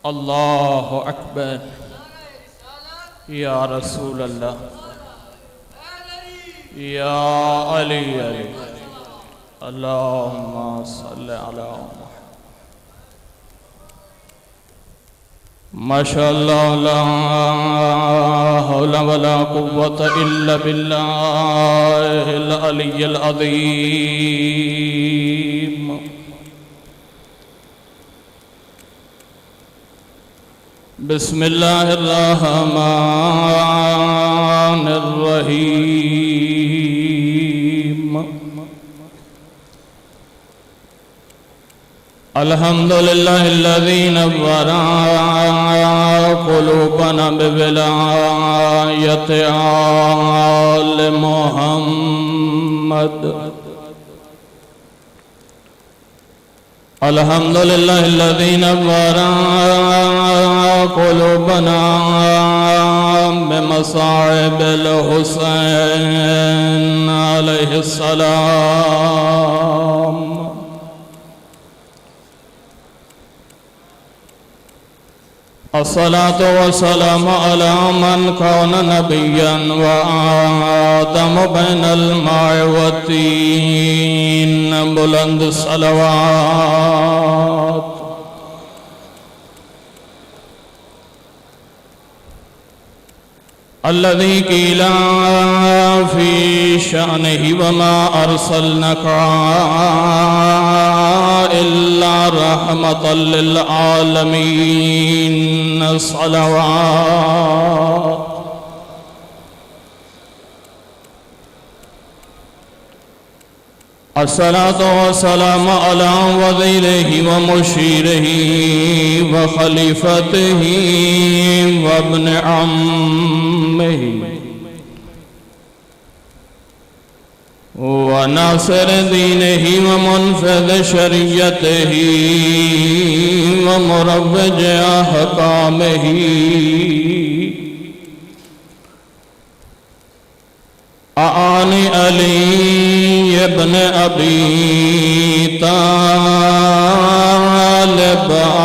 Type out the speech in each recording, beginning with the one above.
اللہ اکبر یا رسول اللہ یا علی علی اللہم صلی علی محمد ماشاءاللہ لا حول ولا قوة الا باللہ العلی العظیم بسم اللہ الرحمن الرحیم الحمدللہ الذی نور قلوبنا بولایت آل محمد الحمدللہ الذی نور قلوبنا بمصاعب الحسین علیہ السلام الصلاة والسلام على من كان نبيا وآدم بين الماء والطين بلند الصلوات الذي قيل في شأنه وما أرسلناك إلا رحمة للعالمين صلوات الصلاة والسلام على وزيره ومشيره وخليفته وابن عمه وناصر دينه ومنفذ شريعته ومروج أحكامه أعاني علي ابن أبي طالب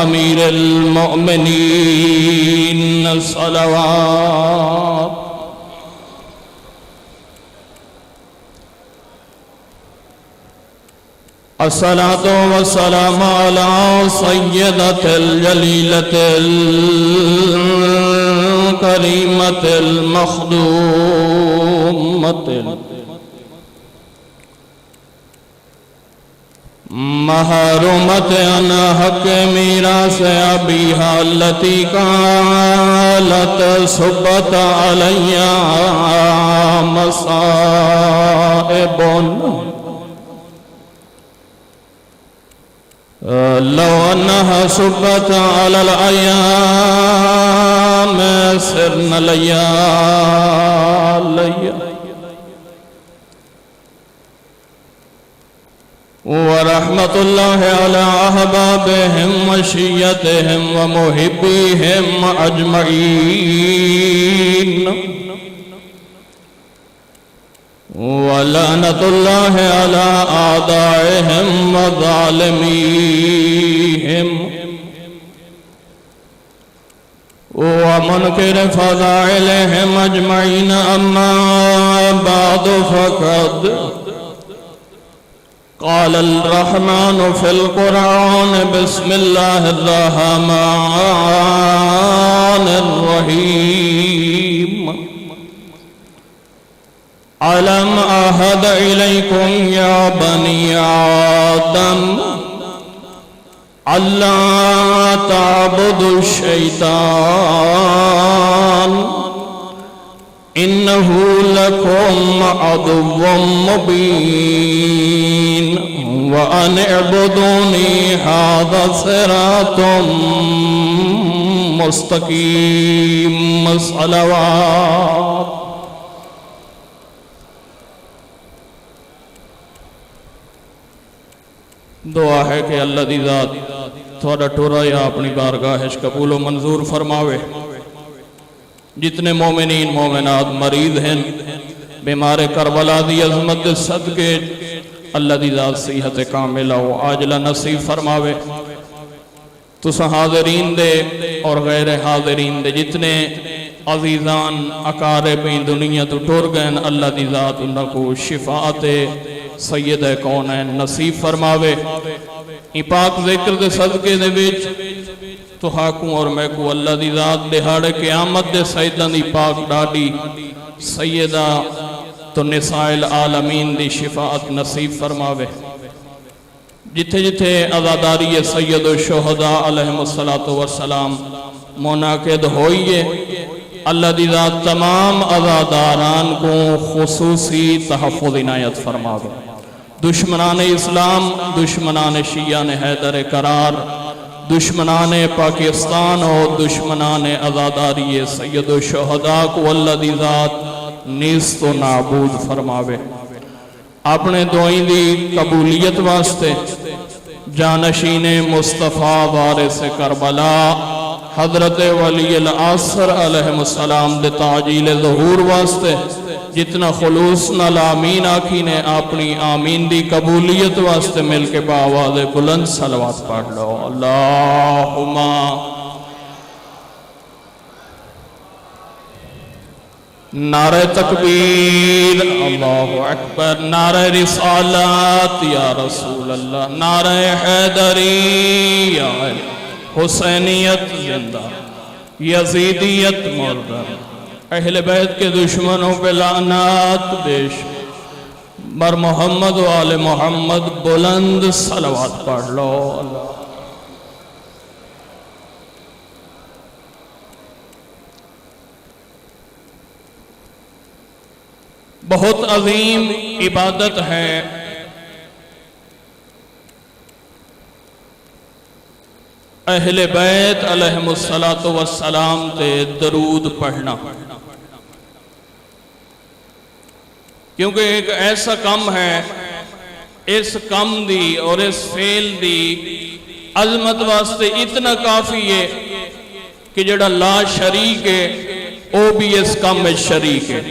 أمير المؤمنين صلوات الصلاة والسلام على سيدة الجليلة الكريمة المخدومة محرومة عن حق ميراث أبيها التي قالت سبت علي مصائب لو أنها سبت على الأيام سرن ليالي ورحمة الله على أحبابهم وشيتهم ومحبيهم أجمعين ولعنة الله على أعدائهم وظالميهم ومنكر فضائلهم أجمعين أما بعد فقد قال الرحمن في القرآن بسم الله الرحمن الرحيم ألم أعهد إليكم يا بني آدم ألا تعبدوا الشيطان إنه لكم عدو مبين وأن اعبدوني هذا صراط مستقيم صلوات دعا ہے کہ اللہ دی ذات تھوڑا ٹورا یا اپنی بارگاہش قبول و منظور فرماوے جتنے مومنین مومنات مریض ہیں بیمار کربلا دی عظمت صدقے اللہ دی ذات صحت کاملہ و عاجلہ نصیب فرماوے تسا حاضرین دے اور غیر حاضرین دے جتنے عزیزان اقارب دنیا تو ٹور گئے اللہ دی ذات انہاں کو شفاعت سید کونین نصیب فرماوے. ای پاک ذکر دے صدقے دے وچ تو حاکوں اور میں کو اللہ دی ذات دہاڑے قیامت دے سیدان دی پاک ڈاڈی سیدہ تو نساء العالمین دی شفاعت نصیب فرماوے. جتھے جتھے عزاداری سید الشہداء علیہ السلام منعقد ہوئیے اللہ دی ذات تمام عزاداران کو خصوصی تحفظ عنایت فرماوے. دشمنان اسلام، دشمنان شیعہ حیدر قرار، دشمنان پاکستان اور دشمنان عزاداری سید الشہداء کو اللہ دی ذات نیست و نابود فرماوے. اپنے دعائیں دی قبولیت واسطے جانشین مصطفیٰ وارث کربلا حضرت ولی العصر علیہ السلام دے تعجیل ظہور واسطے جتنا خلوص نال آمین آکھی نے اپنی آمین دی قبولیت واسطے مل کے بآواز بلند صلوات پڑھ لو. اللہم نعرہ تکبیر اللہ اکبر، نعرہ رسالات یا رسول اللہ، نعرہ حیدری یا حسینیت زندہ، یزیدیت مردہ، اہل بیت کے دشمنوں پہ لعنات بیش، بر محمد و آل محمد بلند صلوات پڑھ لو. اللہ بہت عظیم عبادت ہے اہل بیت علیہ السلام تے درود پڑھنا، کیونکہ ایک ایسا کم ہے، اس کم دی اور اس فعل دی عظمت واسطے اتنا کافی ہے کہ جڑا لا شریک ہے وہ بھی اس کم میں شریک ہے.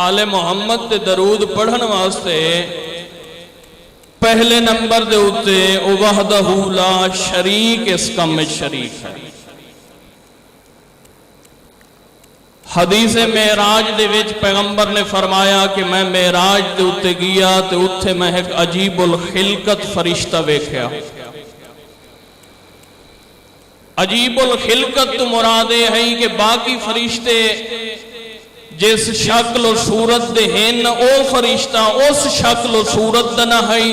آل محمد تے درود پڑھن واسطے پہلے نمبر دے اتے او وحدہ لا شریک اس کم میں شریک ہے. حدیث معراج دے وچ پیغمبر نے فرمایا کہ میں معراج دے اتے گیا تے اتھے میں ایک عجیب الخلقت فرشتہ ویکھیا. عجیب الخلقت تو مرادے ہیں کہ باقی فرشتے جس شکل و صورت دے ہیں او فرشتہ اس شکل و صورت دے نہ ہے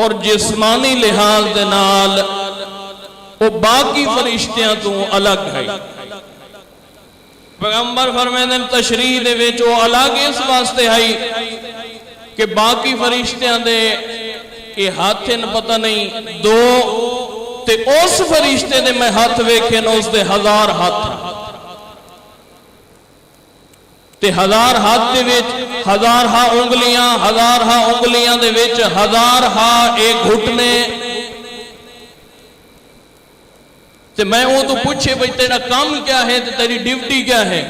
اور جسمانی لحاظ دے نال او باقی فرشتیاں تو الگ ہے. پیغمبر فرمائے تشریح دے وچ او الگ اس واسطے ہے کہ باقی فرشتیاں دے یہ ہاتھ پتہ نہیں دو تے اس فرشتے دے میں ہاتھ ویکھے نو اس دے ہزار ہاتھ تے ہزار ہاتھ دے وچ ہزار ہا انگلیاں دے وچ ہزار ہا ایک گھٹنے. تے میں وہ تو پوچھے بھئی تیرا کام کیا ہے تے تیری ڈیوٹی کیا ہے؟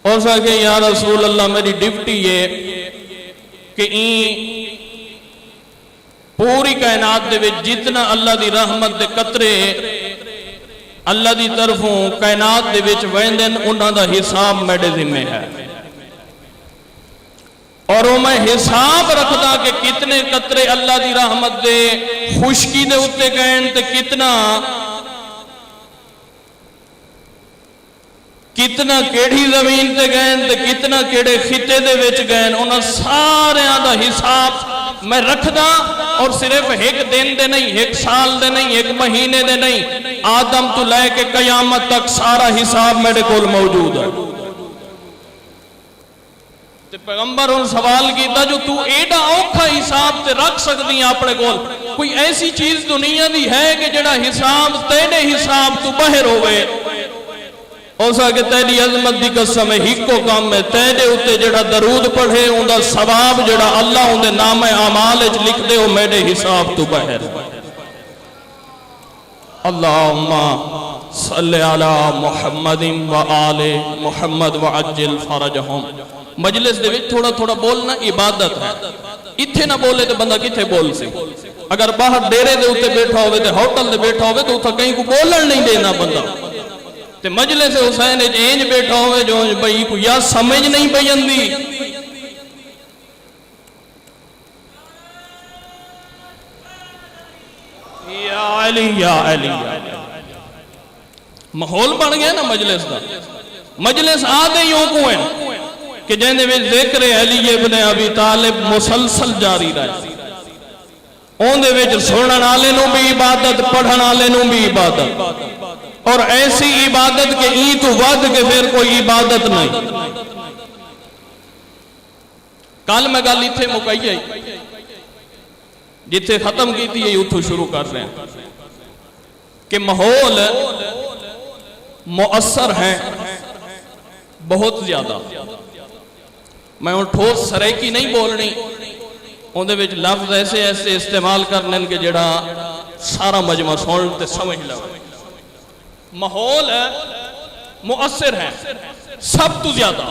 اور سا کہ یا رسول اللہ میری ڈیوٹی یہ کہ پوری کائنات دے وچ جتنا اللہ دی رحمت دے قطرے اللہ دی طرفوں کائنات دے وچ ویندن انہاں دا حساب میرے ذمہ ہے اور وہ میں حساب رکھدا کہ کتنے قطرے اللہ دی رحمت دے خشکی دے اتے گئن تے کتنا کیڑی زمین تے گئن تے کتنا کیڑے خطے دے وچ گئن انہاں سارے دا حساب میں رکھ دا. اور صرف ایک دن دے نہیں، ایک سال دے نہیں، ایک مہینے دے نہیں، آدم تو لے کے قیامت تک سارا حساب میرے کول موجود ہے. تے پیغمبر ان سوال کیتا جو تو ایڈا اوکھا حساب تے رکھ سکتی ہیں اپنے کول، کوئی ایسی چیز دنیا دی ہے کہ جڑا حساب تیرے حساب تو باہر ہوئے؟ اوسا کہ تیری عظمت دی قسم ہے ہکو کام ہے تیرے اتے جڑا درود پڑھے ان دا ثواب جڑا اللہ ان دے نام اعمال اچ لکھ دے وہ میرے حساب تو باہر. اللہم صلی علی محمد و آل محمد وعجل فرجہم. مجلس دے وچ تھوڑا تھوڑا بولنا عبادت ہے. اتھے نہ بولے تو بندہ کتھے بول سی. اگر باہر ڈیرے دے اوتے بیٹھا ہوئے تے ہوٹل دے بیٹھا ہوئے تو اتھا کہیں کو بولن نہیں دینا بندہ. تے مجلس حسین وچ انج بیٹھا ہوئے جو بھئی کو یا سمجھ نہیں پئی اندی. یا علی یا علی ماحول بن گیا نا مجلس دا. مجلس آدھے یوں کو ہیں کہ جہنے میں ذکر علی ابن ابی طالب مسلسل جاری رہے. اون دے وچ سنن والے نوں بھی عبادت, پڑھن والے نوں بھی عبادت, اور ایسی عبادت کہ ای تو ود کے پھر کوئی عبادت نہیں. کل میں گل ایتھے مکئی ہے جتھے ختم کیتی ہے اتھوں شروع کر رہے ہیں کہ ماحول مؤثر ہیں بہت زیادہ. میں ان ٹھوس سریکی نہیں بولنی, ان دے وچ لفظ ایسے ایسے استعمال کرنے کہ جڑا سارا مجمع سن تے سمجھ لو. ماحول مؤثر ہے سب تو زیادہ.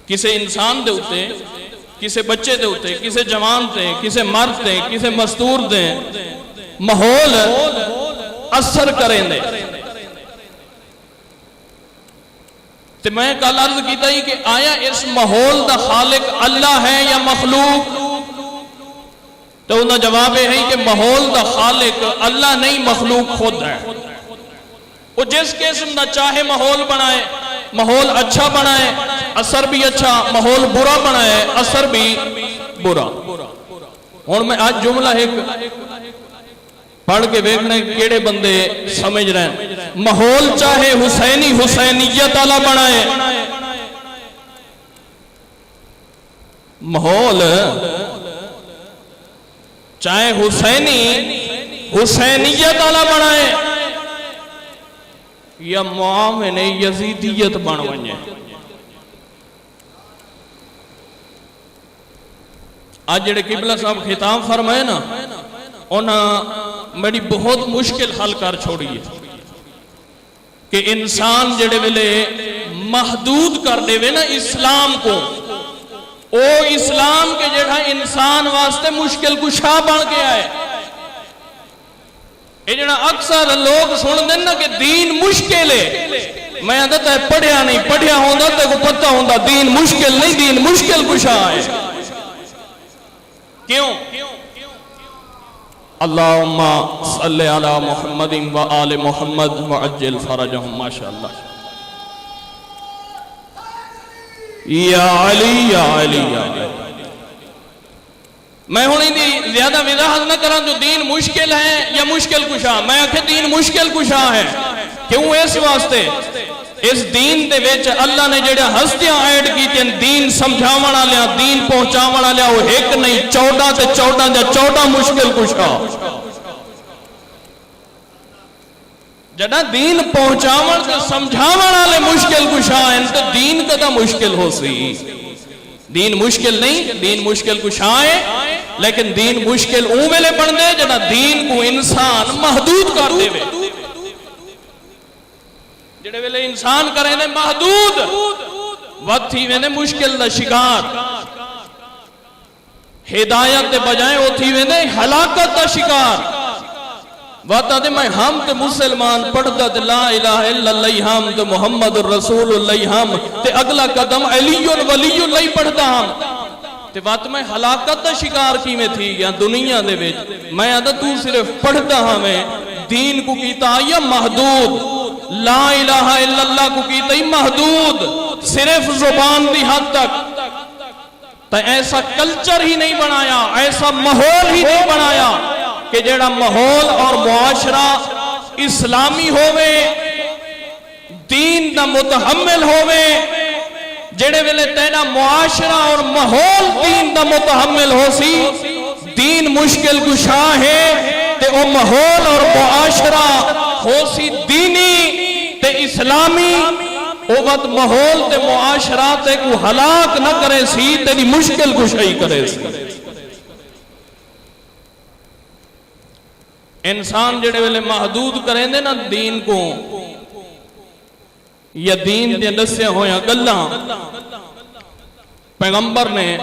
کسی انسان دے ہوتے, کسی بچے دے ہوتے, کسی جوان دے, کسی مرد دے, کسی مستور دے ماحول اثر کریں دے. تو میں کل عرض کیتا ہی کہ آیا اس ماحول دا خالق اللہ ہے یا مخلوق؟ تو انہا جواب ہے کہ ماحول دا خالق اللہ نہیں, مخلوق خود ہے. وہ جس قسم دا چاہے ماحول بنائے, ماحول اچھا بنائے اثر بھی اچھا, ماحول برا بنائے اثر بھی برا. اور میں آج جملہ ایک پڑھ کے دیکھنے کیڑے بندے سمجھ رہے ہیں. ماحول چاہے حسینی حسینیت والا بنائے, ماحول چاہے حسینی حسینیت والا بنائے یا معاون یزیدیت بن ونجے. آج جڑے قبلہ صاحب خطاب فرمائے نا, انہاں میری بہت مشکل حل کر چھوڑی ہے کہ انسان جڑے ویلے محدود کر دے وے نا اسلام کو, او اسلام کے جڑا انسان واسطے مشکل کشا بن کے آئے. یہ جڑا اکثر لوگ سن دیں نا کہ دین مشکل ہے, میں آدھتا ہے پڑھیا نہیں, پڑھیا ہوندہ تے کو پتہ ہوندہ دین مشکل نہیں, دین مشکل کشا ہے. کیوں؟ اللہم صلی علی محمد و آل محمد وعجل فرجہم. ماشاءاللہ. یا علی یا علی یا علی. میں ہونی دی زیادہ وضاحت نہ کروں جو دین مشکل ہے یا مشکل کشا. میں آکھے دین مشکل کشا ہے. کیوں اس واسطے؟ اس دین دے ویچ اللہ نے جڑے ہستیاں ایڈ کی تین دین سمجھاونا لیا, دین پہنچاونا لیا, وہ ایک نہیں 14 تے 14 جا 14 مشکل کشا. جڑا دین پہنچاونا تے سمجھاونا لے مشکل کشا ہیں تو دین کدا مشکل ہو سی. دین مشکل نہیں, دین مشکل کشا ہے, لیکن دین مشکل اون ویلے بن دے جڑا دین کو انسان محدود کر دے وے. جڑے ویلے انسان کریں دے محدود وقت ہی وینے مشکل دا شکار, ہدایت دے بجائیں وہ تھی وینے ہلاکت دا شکار. وقت آدھے میں ہم تے مسلمان پڑھتا تے لا الہ الا اللہ ہم تے محمد رسول اللہ ہم تے اگلا قدم علی ولی اللہ پڑھتا ہم تے وقت میں ہلاکت دا شکار کی میں تھی یا دنیا دے ویچ. میں آدھا تو صرف پڑھتا ہمیں دین کو کیتا یا محدود, لا الہ الا اللہ کو کیتا ہی محدود, صرف زبان دی حد تک. تو ایسا کلچر ہی نہیں بنایا, ایسا ماحول ہی نہیں بنایا کہ جڑا ماحول اور معاشرہ اسلامی ہوئے, دین دا متحمل ہوئے. جڑے ویلے تینا معاشرہ اور ماحول دین دا متحمل ہو سی, دین مشکل کشا ہے تے او ماحول اور معاشرہ ہو سی دینی تے اسلامی. او وقت ماحول تے معاشرہ تے کو ہلاک نہ کرے سی, تیری مشکل کشائی کرے سی. انسان جڑے ویلے محدود کریں دے نا دین کو, یا دین دے دسے ہویا گلاں پیغمبر نے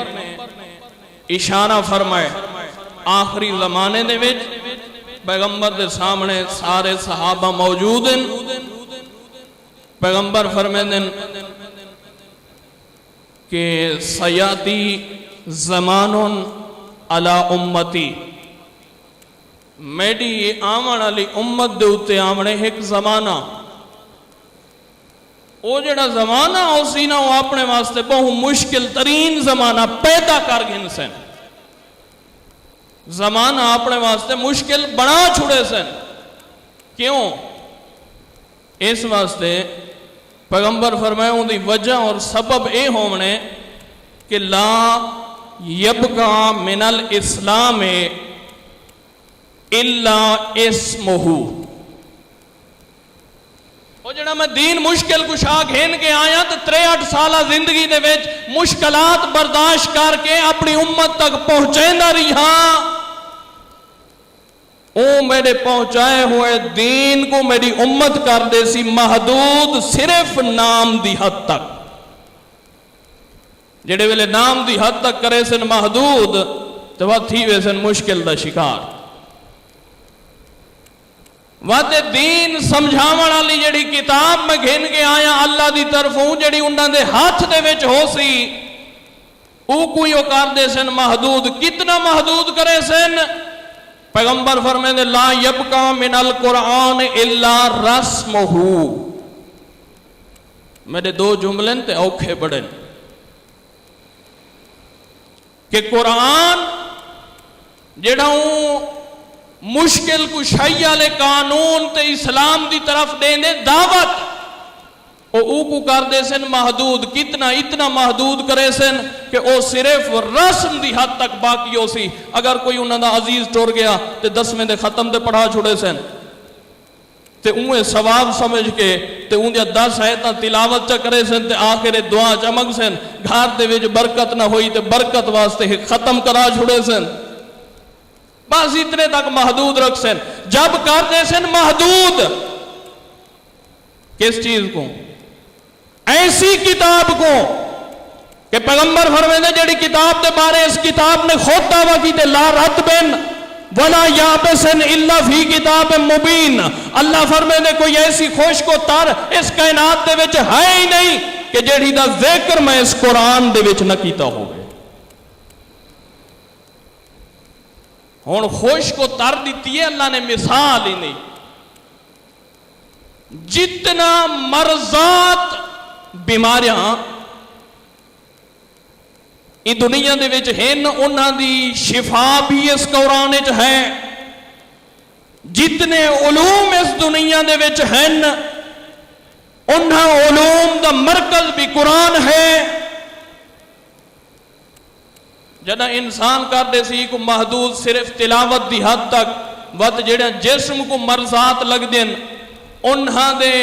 اشارہ فرمائے آخری زمانے دے وچ پیغمبر دے سامنے سارے صحابہ موجود ہیں. پیغمبر فرمائے کہ سیاتی زمان علی امتی، میری آمن علی امت دے اتے آمنے ایک زمانہ، وہ جڑا زمانہ اسی نا وہ اپنے واسطے بہت مشکل ترین زمانہ پیدا کر گئن سن. زمانہ اپنے واسطے مشکل بنا چھوڑے سن. کیوں؟ اس واسطے پیغمبر فرمائے ان دی وجہ اور سبب اے ہونے کہ لا یبقى من الاسلام الا اسمہو. وہ جڑا میں دین مشکل کشا گھن کے آیا تو 63 سالہ زندگی دے وچ مشکلات برداشت کر کے اپنی امت تک پہنچیندہ رہا. او میرے پہنچائے ہوئے دین کو میری امت کر دے سی محدود صرف نام دی حد تک. جڑے ویلے نام دی حد تک کرے سن محدود تو وہ تھی وے سن مشکل دا شکار. واتے دین سمجھاون والی جڑی کتاب میں گھن کے آیا اللہ دی طرفوں جڑی انہاں دے ہاتھ دے وچ ہو سی او کوئی او کر دے سن محدود. کتنا محدود کرے سن؟ پیغمبر فرمائے لا یبقى من القرآن الا رسمہ. میرے دو جملے تے اوکھے بڑے کہ قرآن جڑا مشکل کشائی والے قانون تے اسلام دی طرف دینے دعوت او کو کر دے سن محدود. کتنا اتنا محدود کرے سن کہ او صرف رسم دی حد تک باقی ہو سی. اگر کوئی انہاں دا عزیز ٹور گیا تے 10ویں دے ختم تے پڑھا چھوڑے سن تے انہیں ثواب سمجھ کے تے انہیں 10 آیتاں تلاوت چا کرے سن تے آخر دعا چمک سن. گھر دے وچ برکت نہ ہوئی تے برکت واسطے ختم کرا چھوڑے سن. بس اتنے تک محدود رکھ سن. جب کر دے سن محدود کس چیز کو؟ ایسی کتاب کو کہ پیغمبر فرمائے جڑی کتاب دے بارے اس کتاب نے خود دعویٰ کی تے لا رتبن ولا یابسن الا فی کتاب مبین. اللہ فرمائے کوئی ایسی خشک و تر اس کائنات دے وچ ہے ہی نہیں کہ جڑی دا ذکر میں اس قرآن دے وچ نہ کیتا ہوگا. ہون خشک و تر دیتی ہے اللہ نے مثال ہی نہیں. جتنا مرضات بیماریاں اس دنیا دے وچ ہیں انہاں دی شفا بھی اس قرآن وچ ہے. جتنے علوم اس دنیا دے وچ ہیں انہاں علوم دا مرکز بھی قرآن ہے. جدہ انسان کر دے سی کو محدود صرف تلاوت دی حد تک وقت جڑے جسم کو مرضات لگ دیں انہاں دے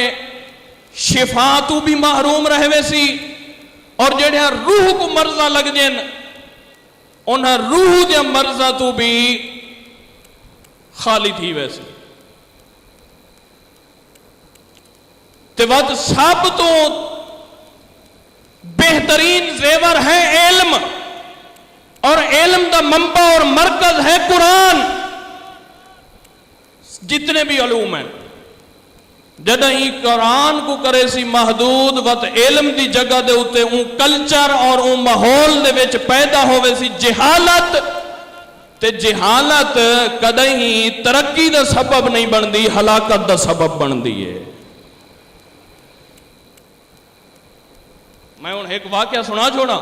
شفاعتو بھی محروم رہے سی. اور جڑے روح کو مرضہ لگ دیں انہاں روح دے مرضہ تو بھی خالی تھی ویسے. تے وقت سب تو بہترین زیور ہے علم اور علم دا منبع اور مرکز ہے قرآن. جتنے بھی علوم ہیں جدہ ہی قرآن کو کرے سی محدود وقت علم دی جگہ دے ہوتے اون کلچر اور اون ماحول دے وچ پیدا ہوئے سی جہالت. تے جہالت کدے ہی ترقی دا سبب نہیں بندی ہلاکت دا سبب بندی ہے. میں ان ایک واقعہ سنا چھوڑا.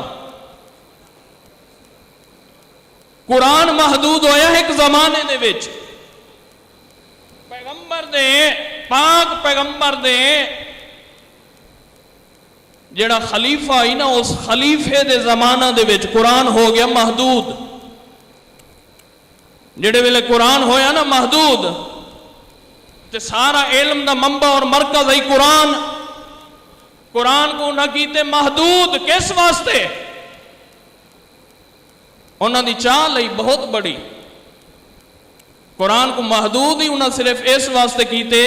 قرآن محدود ہویا ایک زمانے دے وچ پیغمبر دے پاک پیغمبر دے جڑا خلیفہ ہی نا اس خلیفے دے زمانہ دے وچ قرآن ہو گیا محدود. جڑے ویلے قرآن ہویا نا محدود تے سارا علم دا منبع اور مرکز ہے قرآن. قرآن کو نہ کیتے محدود کس واسطے؟ انہاں دی چال ہے بہت بڑی. قرآن کو محدود ہی انہاں صرف اس واسطے کیتے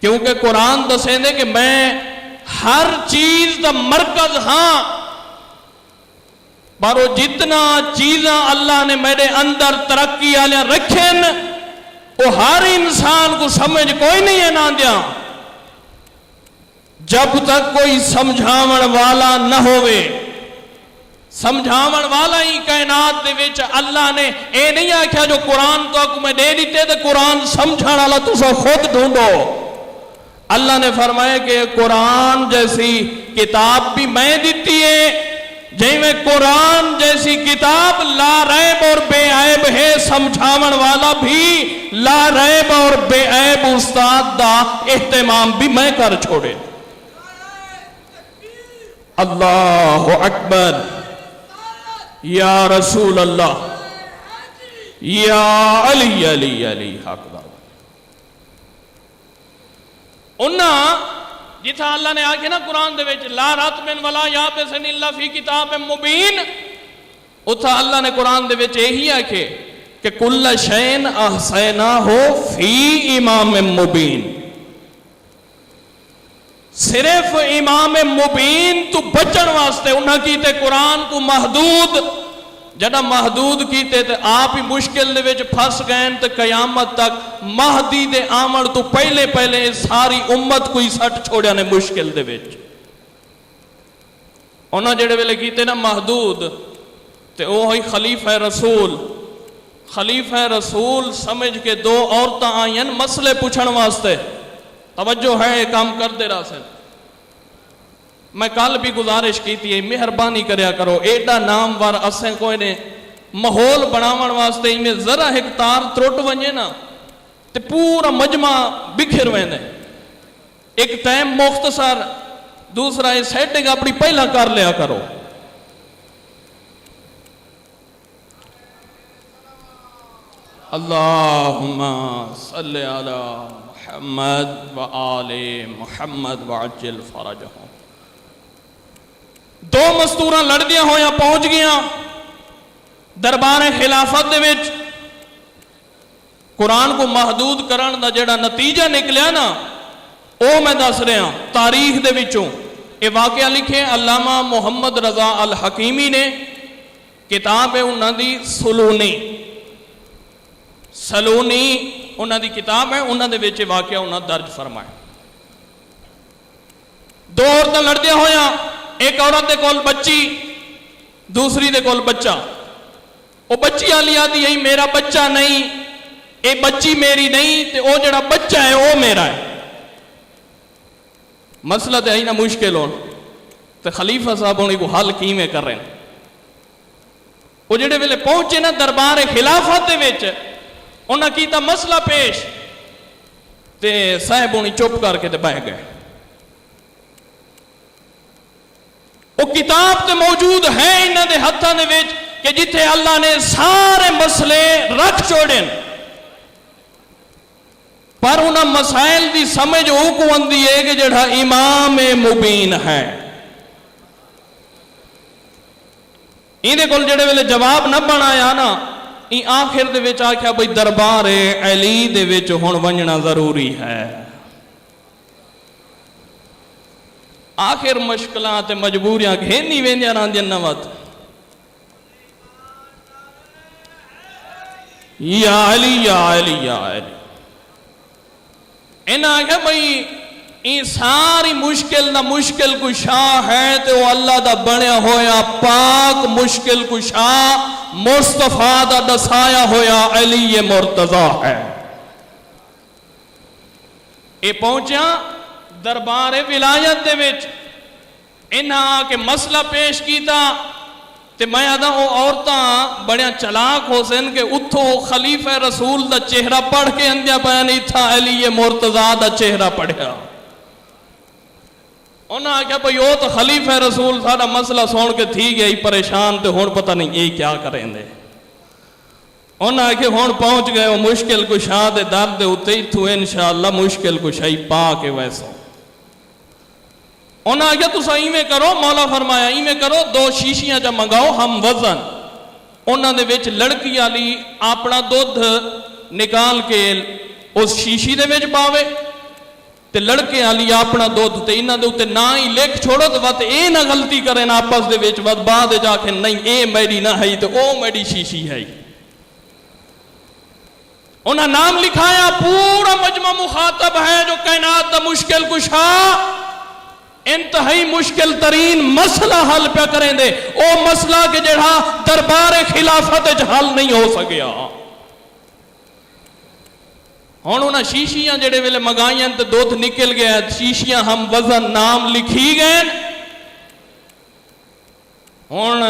کیونکہ قرآن دسیں دے کہ میں ہر چیز دا مرکز ہاں، پر وہ جتنا چیزاں اللہ نے میرے اندر ترقی والے رکھے وہ ہر انسان کو سمجھ کوئی نہیں ہے نہ دیا جب تک کوئی سمجھاون والا نہ ہوئے۔ سمجھاون والا ہی کائنات دے وچ اللہ نے اے نہیں آکھیا جو قرآن تو آپ میں دے دیتے تو قرآن سمجھانا والا تسا خود ڈھونڈو۔ اللہ نے فرمایا کہ قرآن جیسی کتاب بھی میں دیتی ہے، جی میں قرآن جیسی کتاب لا ریب اور بے عیب ہے، سمجھاون والا بھی لا ریب اور بے عیب استاد دا اہتمام بھی میں کر چھوڑے۔ اللہ اکبر، یا رسول اللہ، یا علی علی علی حق دا انہاں جتھا اللہ نے آکھے نا قرآن دے وچ لا رتبن ولا یابسن الا فی کتاب مبین، اتھا اللہ نے قرآن دے وچ یہی آکھے کہ کل شین احصیناہ فی امام مبین، صرف امام مبین تو بچن واسطے انہاں کیتے قرآن کو محدود، جڑا محدود کیتے تے آپ ہی مشکل دے وچ پھس گئے تے قیامت تک مہدی دے آمن تو پہلے پہلے ساری امت کو ہی سٹ چھوڑیا نے مشکل دے وچ۔ انہاں جڑے ویلے کیتے نا محدود تے وہی خلیفہ رسول، خلیفہ رسول سمجھ کے دو عورتاں آئین مسئلے پوچھن واسطے، توجہ ہے کام کر دے رہا سے۔ میں کل بھی گزارش کی تھی مہربانی کریا کرو، ایڈا نام وار اسیں کوئی نے ماحول بناون واسطے میں ذرا ایک تار ترٹ ونجے نا تے پورا مجمع بکھر ویندے۔ ایک ٹائم مختصر، دوسرا یہ سیٹنگ اپنی پہلا کر لیا کرو۔ اللہم صلی علی محمد و آل محمد وعجل فرجہم۔ دو مستوراں لڑدیاں ہویاں پہنچ گیاں دربار خلافت دے وچ، قرآن کو محدود کرن دا جڑا نتیجہ نکلیا نا او میں دس رہا تاریخ دے وچوں۔ یہ واقعہ لکھے علامہ محمد رضا الحکیمی نے، کتاب ہے انہاں دی سلونی، سلونی انہاں دی کتاب ہے، انہاں دے وچ واقعہ انہاں درج فرمائے۔ دو عورتیں لڑدیاں ہویاں، ایک عورت دے کول بچی، دوسری دے کول بچہ۔ وہ بچی آلی آدھی ہے میرا بچہ نہیں، اے بچی میری نہیں، تے او جڑا بچہ ہے او میرا ہے۔ مسئلہ تے ہے نا مشکل ہون، تے خلیفہ صاحب انہیں کو حل کی میں کر رہے ہیں۔ وہ جڑے ویلے پہنچے نا دربار خلافت دے وچ، انہاں کیتا مسئلہ پیش، تے صاحب انہیں چپ کر کے تے بہ گئے۔ وہ کتاب تے موجود ہے انہاں دے ہتھاں دے وچ کہ جتھے اللہ نے سارے مسئلے رکھ چھوڑے، پر انہاں مسائل دی سمجھ او کو اندی ہے کہ جڑا امام مبین ہے۔ ایندے کول جڑے ویلے جواب نہ بنایا نا، ای آخر دے وچ آکھیا بھئی دربار علی دے وچ ہن ونجنا ضروری ہے۔ آخر مشکلات مجبوریاں گھینی ویندیاں راندیاں نوات۔ یا علی یا علی یا علی، انہاں آگے بھئی این ساری مشکل نہ مشکل کشا ہے تے وہ اللہ دا بنیا ہویا پاک مشکل کشا مصطفیٰ دا دسایا ہویا علی مرتضی ہے۔ اے پہنچیا دربار ولایت دے وچ، انہاں کے مسئلہ پیش کیتا تے میں آدھا وہ عورتاں بڑیاں چلاک ہو سن کہ اتھو خلیفہ رسول دا چہرہ پڑھ کے اندیا پایا نہیں تھا، علی مرتضی دا چہرہ پڑھیا۔ انہاں آگیا بھئی وہ تو خلیفہ رسول سارا مسئلہ سون کے تھی گیا ہی پریشان تے ہون پتہ نہیں یہ کیا کریں دے۔ انہاں آگیا ہون پہنچ گئے وہ مشکل کشا دے درد ہوتے ہی تو انشاءاللہ مشکل کشائی پا کے ویسا۔ انہاں آگیا تو سا ایمیں کرو، مولا فرمایا ایمیں کرو، 2 شیشیاں جا منگاؤ ہم وزن۔ انہاں دے وچ لڑکی آلی اپنا دودھ نکال کے اس شیشی دے وچ پاوے تے لڑکے والی اپنا دودھ تے انہاں دے اوتے نہ ہی لکھ چھوڑو تے وت اے نہ غلطی کرن آپس دے وچ وت بعد جا کے نہیں اے میری نہ ہے تے او میری شیشی ہے. انہاں نام لکھایا پورا مجمع مخاطب ہے جو کائنات دا مشکل کشا انتہائی مشکل ترین مسئلہ حل پہ کریں دے او مسئلہ کہ جڑا دربار خلافت حل نہیں ہو سکیا. ہن انہاں شیشیاں جڑے ویلے منگائیاں تے دودھ نکل گیا شیشیاں ہم وزن نام لکھی گئے. ہن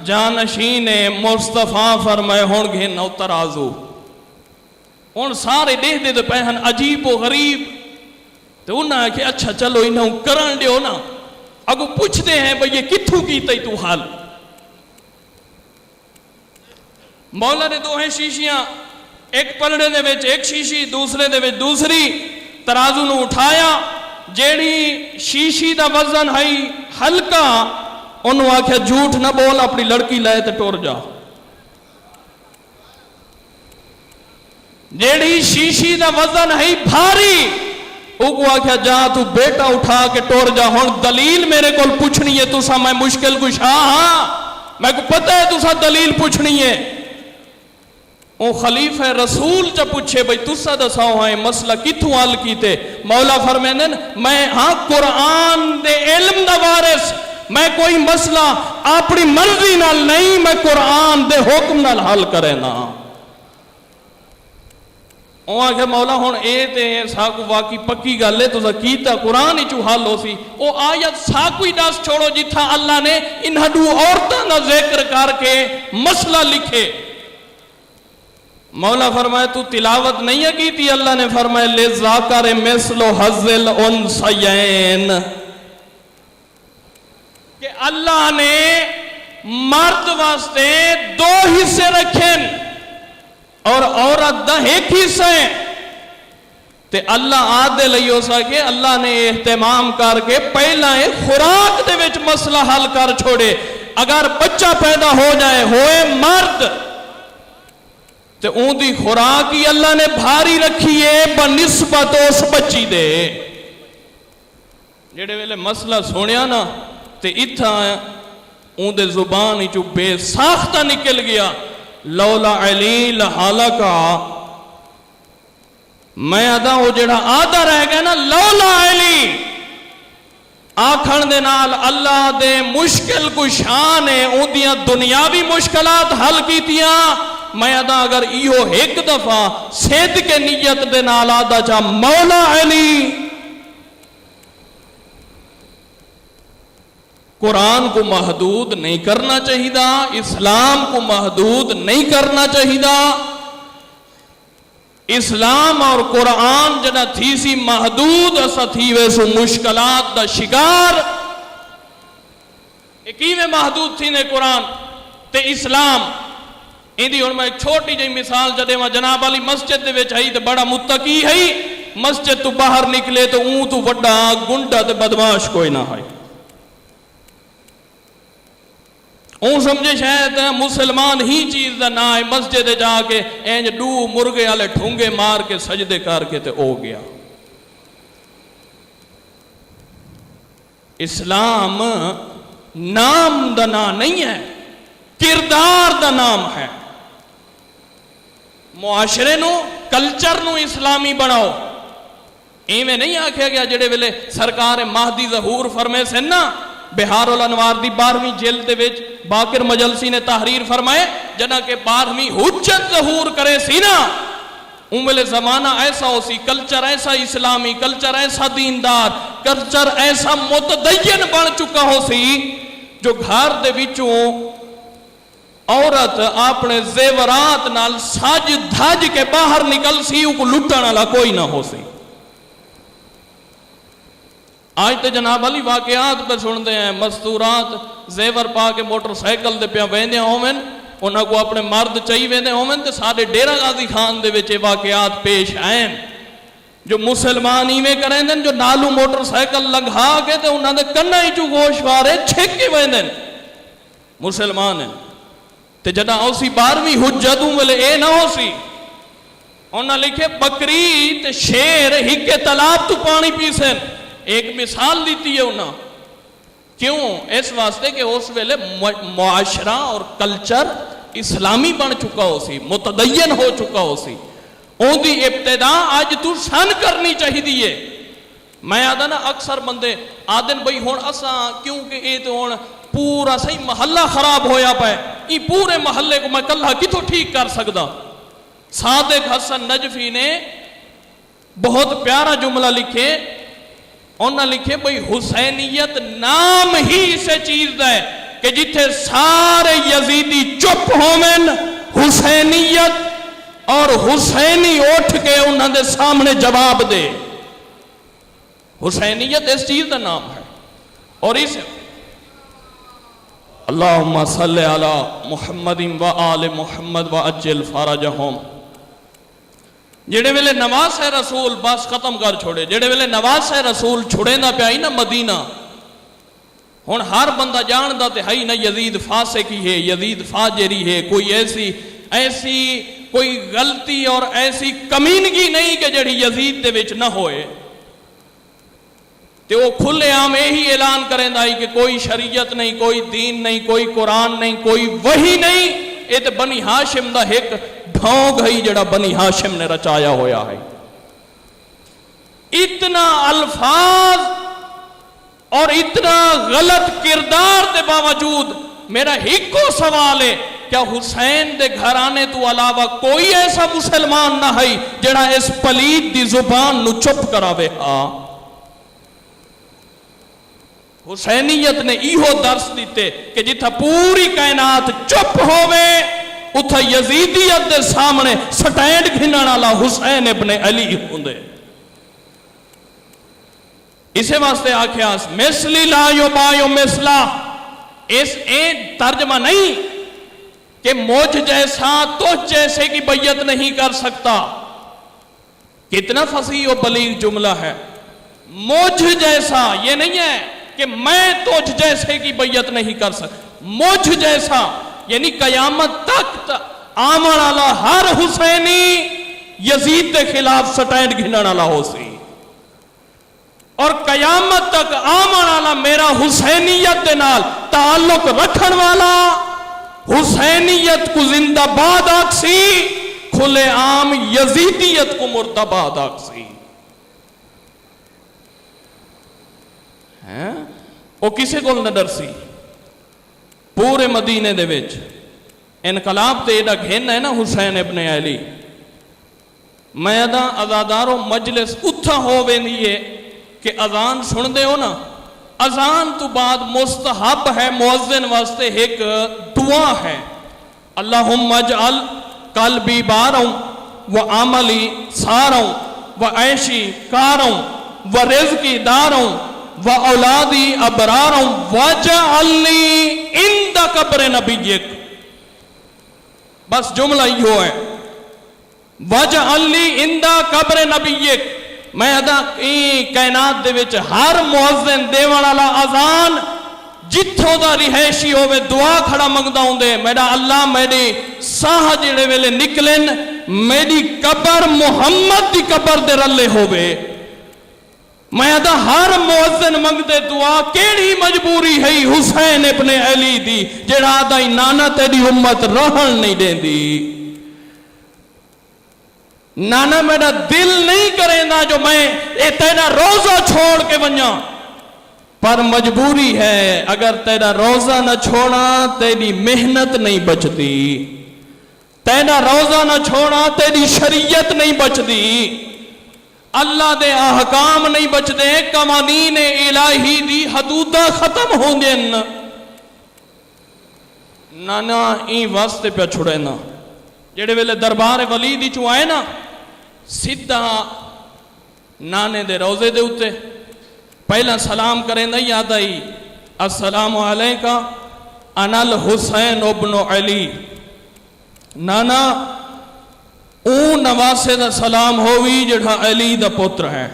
جانشین مصطفیٰ فرمائے ہن گھن نو ترازو. ہن سارے دیکھ دے پے ہن عجیب و غریب تو انہاں کہ اچھا چلو انہوں کرن دیو نا اگو پوچھتے ہیں بھئی یہ کتھوں کیتے تو حال. مولا نے دو ہیں شیشیاں ایک پلڑے دے وچ ایک شیشی دوسرے دے وچ دوسری ترازو نو اٹھایا جیڑی شیشی دا وزن ہے ہلکا انہوں آکھیا جھوٹ نہ بول اپنی لڑکی لائے تے ٹور جا. جیڑی شیشی دا وزن ہے بھاری اوگو آکھیا جا تو بیٹا اٹھا کے ٹور جا. ہن دلیل میرے کول پوچھنی ہے تسا میں مشکل کچھ ہاں میں کو پتہ ہے تسا دلیل پوچھنی ہے. او خلیفہ رسول چا پوچھے بھئی تسا دساؤ ہیں مسئلہ کتھوں حل کیتے. مولا فرمیندن میں ہاں قرآن دے علم دا وارث میں کوئی مسئلہ اپنی مرضی نال نہیں میں قرآن دے حکم نال حل کرے نا. او آکھے مولا ہن اے تے ساکو واقعی پکی گل ہے تسا کیتا قرآن ہی چو حل ہو سی. او آیت ساکو ہی دس چھوڑو جتھا اللہ نے انہاں دو عورتاں دا ذکر کر کے مسئلہ لکھے. مولا فرمائے تو تلاوت نہیں ہے کی تھی. اللہ نے فرمائے لِذَّكَرِ مِثْلُ حَظِّ الْأُنْثَيَيْنِ کہ اللہ نے مرد واسطے دو حصے رکھیں اور عورت دا ایک حصہ ہے. تے اللہ آدھے لئی ہو سکے اللہ نے اہتمام کر کے پہلا خوراک دے وچ مسئلہ حل کر چھوڑے. اگر بچہ پیدا ہو جائے ہوئے مرد تے اون دی خوراک ہی اللہ نے بھاری رکھی ہے بنسبت اس بچی دے. جڑے ویلے مسئلہ سنیا نا تے اتھا اون دے زبان ہی چو بے ساختہ نکل گیا. لولا علی لحالکا میں ادا ہو جڑا آدھا رہ گیا نا لولا علی آکھن دے نال اللہ دے مشکل کشان ہے اون دیاں دنیاوی مشکلات حل کیتیاں. میں ادا اگر ایہو ایک دفعہ سید کے نیت دے نال آدھا چاہ مولا علی قرآن کو محدود نہیں کرنا چاہیدا اسلام کو محدود نہیں کرنا چاہیدا. اسلام اور قرآن جنا تھی سی محدود اسا تھی ویسو مشکلات دا شکار. ایکیویں محدود تھی نے قرآن تے اسلام اندی اور میں ایک چھوٹی جی مثال جدے میں جناب علی مسجد دے وچ ہئی تے بڑا متقی ہئی مسجد تو باہر نکلے تو اون تو وڈا گنڈا تے بدماش کوئی نہ ہے. اون سمجھے شاید مسلمان ہی چیز دا نہ ہے مسجد جا کے اینج ڈو مرغے والے ٹھونگے مار کے سجدے کر کے تے ہو گیا. اسلام نام دا نام نہیں ہے کردار دا نام ہے. معاشرے نو کلچر نو اسلامی بناؤ. ایویں نہیں آکھیا گیا جڑے ویلے سرکار مہدی ظہور فرمے سے نا بہار الانوار دی 12ویں جلد دے وچ باقر مجلسی نے تحریر فرمائے جنا کہ 12ویں حجت ظہور کرے سی نا ان ویلے زمانہ ایسا ہو سی کلچر ایسا اسلامی کلچر ایسا دیندار کلچر ایسا متدین بن چکا ہو سی جو گھر دے وچوں عورت اپنے زیورات نال ساج دھاج کے باہر نکل سی ان کو لٹن والا کوئی نہ ہو سی. آج تے جناب علی واقعات پہ سنتے ہیں مستورات زیور پا کے موٹر سائیکل دے پیا ویندے ہومن انہاں کو اپنے مرد چاہی ویندے ہومن تے سارے ڈیرہ غازی خان دے وچ واقعات پیش آئیں جو مسلمان ایویں کریں دن جو نالو موٹر سائیکل لنگھا کے تے انہاں دے کنا ہی جو گوش وارے چھک کے ویندے مسلمان ہیں تے جدا اوسی 12ویں حجتوں ویلے اے نہ ہو سی انہاں لکھے بکری تے شیر ہکے تالاب تو پانی پیسن. ایک مثال دیتی ہے انہاں. کیوں؟ اس واسطے کہ اس ویلے معاشرہ اور کلچر اسلامی بن چکا ہو سی, متدین ہو چکا ہو سی. اون دی ابتدا آج تو سن کرنی چاہی دیئے. میں آدھا نا اکثر بندے آدھن بھئی ہون اساں کیونکہ اے تو ہون پورا صحیح محلہ خراب ہویا پائے, ای پورے محلے کو میں کلہ کتوں ٹھیک کر سکدا. صادق حسن نجفی نے بہت پیارا جملہ لکھے. انہاں لکھے بھئی حسینیت نام ہی اسے چیز ہے کہ جتھے سارے یزیدی چپ ہومن حسینیت اور حسینی اٹھ کے انہاں دے سامنے جواب دے. حسینیت اس چیز کا نام ہے. اور اس اللہم صلی علی محمد و آل محمد و اجل فرجہم. جڑے ویلے نواز رسول بس ختم کر چھوڑے, جڑے ویلے نواز رسول چھوڑے نہ پیائی نا مدینہ, ہن ہر بندہ جان دا تے ہی نہ یزید فاسقی ہے, یزید فاجری ہے, کوئی ایسی کوئی غلطی اور ایسی کمینگی نہیں کہ جڑی یزید دے وچ نہ ہوئے. تے وہ کھلے عام یہی اعلان کریں دائی کہ کوئی شریعت نہیں, کوئی دین نہیں, کوئی قرآن نہیں, کوئی وحی نہیں. یہ تے بنی ہاشم دا ایک ڈھونگ ہے جڑا بنی ہاشم نے رچایا ہویا ہے. اتنا الفاظ اور اتنا غلط کردار دے باوجود میرا ایک کو سوال ہے, کیا حسین دے گھرانے تو علاوہ کوئی ایسا مسلمان نہ ہے جڑا اس پلید دی زبان نو چپ کراوے؟ ہاں, حسینیت نے ایہو درس دیتے کہ جتھا پوری کائنات چپ ہوئے اتھا یزیدیت دے سامنے سٹینڈ گھنن والا حسین ابن علی ہوندے. اسے واسطے آکھیاس مثلی لا یبایو مثلا. اس ترجمہ نہیں کہ مجھ جیسا تجھ جیسے کی بیعت نہیں کر سکتا. کتنا فصیح و بلیغ جملہ ہے. مجھ جیسا یہ نہیں ہے کہ میں تجھ جیسے کی بیعت نہیں کر سکتا. مجھ جیسا یعنی قیامت تک آمن والا ہر حسینی یزید کے خلاف سٹینڈ گھنن والا ہو سی, اور قیامت تک آمن والا میرا حسینیت دے نال تعلق رکھن والا حسینیت کو زندہ باد آکسی, کھلے عام یزیدیت کو مردہ باد آکسی. وہ کسے کو نہ ڈرسی. پورے مدینے دے وچ انقلاب تے ایڈا گھن ہے نا حسین ابن علی. میں ادا ازادارو مجلس اتھا ہو ویندی ہے کہ اذان سن دے ہو نا, اذان تو بعد مستحب ہے مؤذن واسطے ایک دعا ہے, اللہم اجعل قلبی باروں و عملی ساروں و عیشی کاروں و رزقی داروں و اولادی ابراروں وجعلنی عند قبر نبیک. بس جملہ یہ ہے, وجعلنی عند قبر نبیک. میں ادا کائنات دے وچ ہر مؤذن دیوان والا اذان جتھوں دا رہائشی ہوئے دعا کھڑا منگدا ہوندے, میرا اللہ میری ساہ جڑے ویلے نکلن میری قبر محمد دی قبر دے رلے ہوئے. میں ادا ہر مؤذن منگدے دعا کیڑی مجبوری ہے حسین ابن علی دی جڑا آدھائی نانا تیری امت رہن نہیں دیں دی. نانا میرا دل نہیں کریں دا جو میں تیرا روزہ چھوڑ کے ونجا, پر مجبوری ہے. اگر تیرا روزہ نہ چھوڑا تیری محنت نہیں بچتی, تیرا روزہ نہ چھوڑا تیری شریعت نہیں بچتی, اللہ دے احکام نہیں بچدے, قوانین الہی دی حدودہ ختم ہوں گے. نانا این واسطے پہ چھڑے نا جڑے ویلے دربار ولی دی چو آئے نا سیدھا نانے دے روزے دے ہوتے پہلا سلام کریں دا یاد آئی, السلام علیکہ انا الحسین ابن علی. نانا اون نواسے دا سلام ہوئی جڑا علی دا پتر ہے.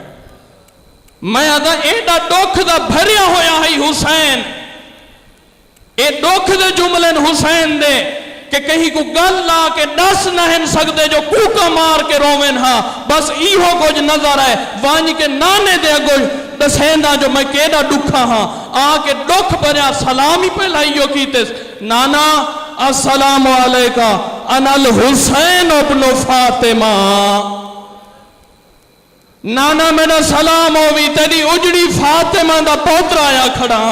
میں آدھا ایڈا ڈوکھ دا بھریا ہویا ہے حسین, اے ڈوکھ دے جملن حسین دے کہ کہیں کو گل لا کے دس نہیں سکتے جو کوکا مار کے رومن ہاں بس ایہو کچھ نظر ہے وانج کے نانے دے کچھ دسیندہ جو میں کیڑا ڈکھا ہاں آ کے ڈکھ بنیا سلامی پہ لائیو کیتس نانا السلام علیکہ انا الحسین ابن فاطمہ نانا میرا سلام ہوئی تیری اجڑی فاطمہ دا پوتر آیا کھڑا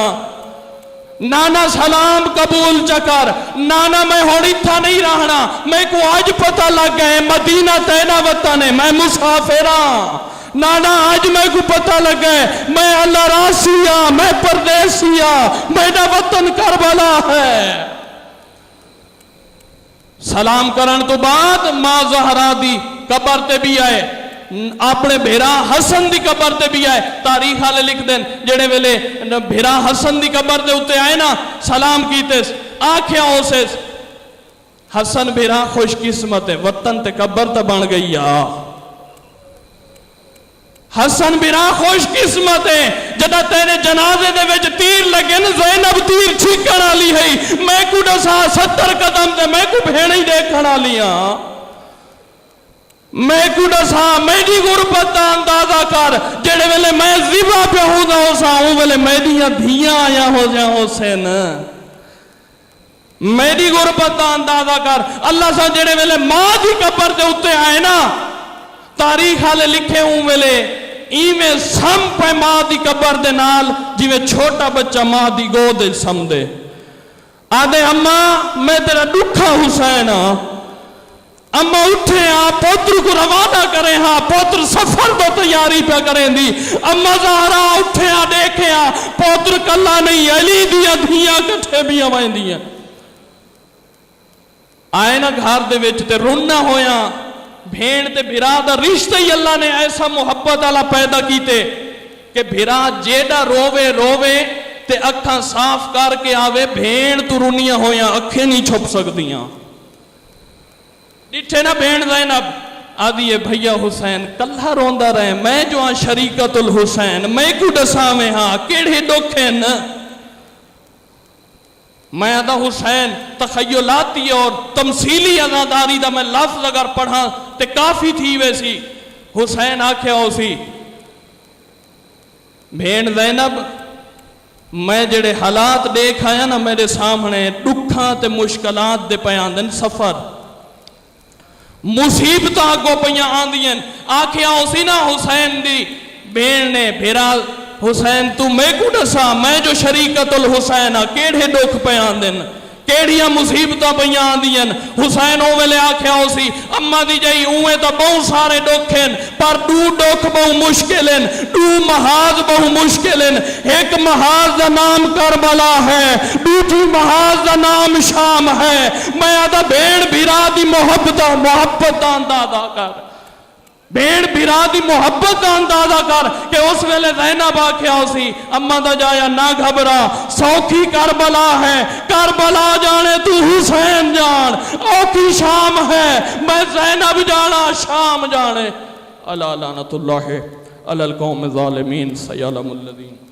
نانا سلام قبول چکر نانا میں ہوڑی تھا نہیں رہنا میں کو آج پتہ لگ گئے مدینہ تینا وطن ہے میں مسافران نانا آج میں کو پتہ لگ گئے میں اللہ راسیہ میں پردیسیہ میرا وطن کربلا ہے سلام کرن تو بعد ماں زہرا دی قبر تے بھی آئے اپنے بھیرا حسن دی قبر تے بھی آئے تاریخ آلے لکھ دیں جڑے ویلے بھیرا حسن دی قبر تے ہوتے آئے نا سلام کیتیس آنکھیں ہوسیس حسن بھیرا خوش قسمت ہے وطن تے قبر تے بن گئی حسن بھیرا خوش قسمت ہے جدہ تیرے جنازے دے ویچ تیر لگے نا زینب تیر چھکڑا لی ہے میں کو ڈسا 70 قدم تے میں کو بھیڑی دیکھنا لیا میں کو ڈسا میری غربت دا اندازہ کر جڑے ویلے میں زبا پہ ہوں دا ہو سا ہوں ویلے میڈیاں دھیاں آیا ہو جائیں حسین میری غربت دا اندازہ کر اللہ سا جڑے ویلے ماں دی قبر دے اتے آئے نا تاریخ آلے لکھے ہوں ویلے ایمیں سم پہ ماں دی قبر دے نال جیویں چھوٹا بچہ ماں دی گو دے سم دے آدھے اماں میں تیرا ڈکھا حسین اما اٹھے ہاں پوتر کو روانہ کریں ہاں پوتر سفر تو تیاری پہ کریں دی اما زہرا اٹھے ہاں دیکھے ہاں پوتر کلا نہیں علی دیا دھیاں کٹھے بھی آوائیں دیا آئے نا گھار دے ویچ تے رنہ ہویا بھیڑ تے بھیرا دا رشتہ ہی اللہ نے ایسا محبت اللہ پیدا کیتے کہ بھیرا جیڑا روے روے تے اکھاں صاف کر کے آوے بھیڑ تو رنیاں ہویا اکھیں نہیں چھپ سکتیاں ڈٹھے نا بھیڑ زینب آدھی ہے بھیا حسین کلہ روندہ رہے میں جو ہاں شریکت الحسین میں کو ڈسا میں ہاں کیڑے ڈوکھیں میں آدھا حسین تخیلاتی اور تمثیلی ازاداری دا میں لفظ اگر پڑھا تے کافی تھی ویسی حسین آکھے ہو سی بھیڑ زینب میں جڑے حالات دیکھ آیا نا میرے سامنے ڈکھاں تے مشکلات دے پیان دن سفر مصیبتاں کو پیاں آن دیں آکھے ہو سی نا حسین دی بھیڑ نے بھیرا حسین تو میں کو ڈسا میں جو شریکت الحسین کیڑے ڈوکھ پیان دن کیڑیاں مصیبتاں پیان دین حسین او ویلے آکھیا ہو سی اما دی جائی اوے تا بہت سارے ڈوکھیں پر دو ڈوکھ بہت مشکلیں دو محاذ بہت مشکلیں ایک محاذ دا نام کربلا ہے دوٹھی محاذ دا نام شام ہے میں آدھا بھیڑ بھیرا دی محبت اندازہ کر بھیڑ بھیرا دی محبت کا اندازہ کر کہ اس ویلے زینب آکھیا ہو سی اما دا جایا نہ گھبرا سوکھی کربلا ہے کربلا جانے تو حسین جان اوکھی شام ہے میں زینب جانا شام جانے اللہ لعنت اللہ علی القوم الظالمین سیعلم الذین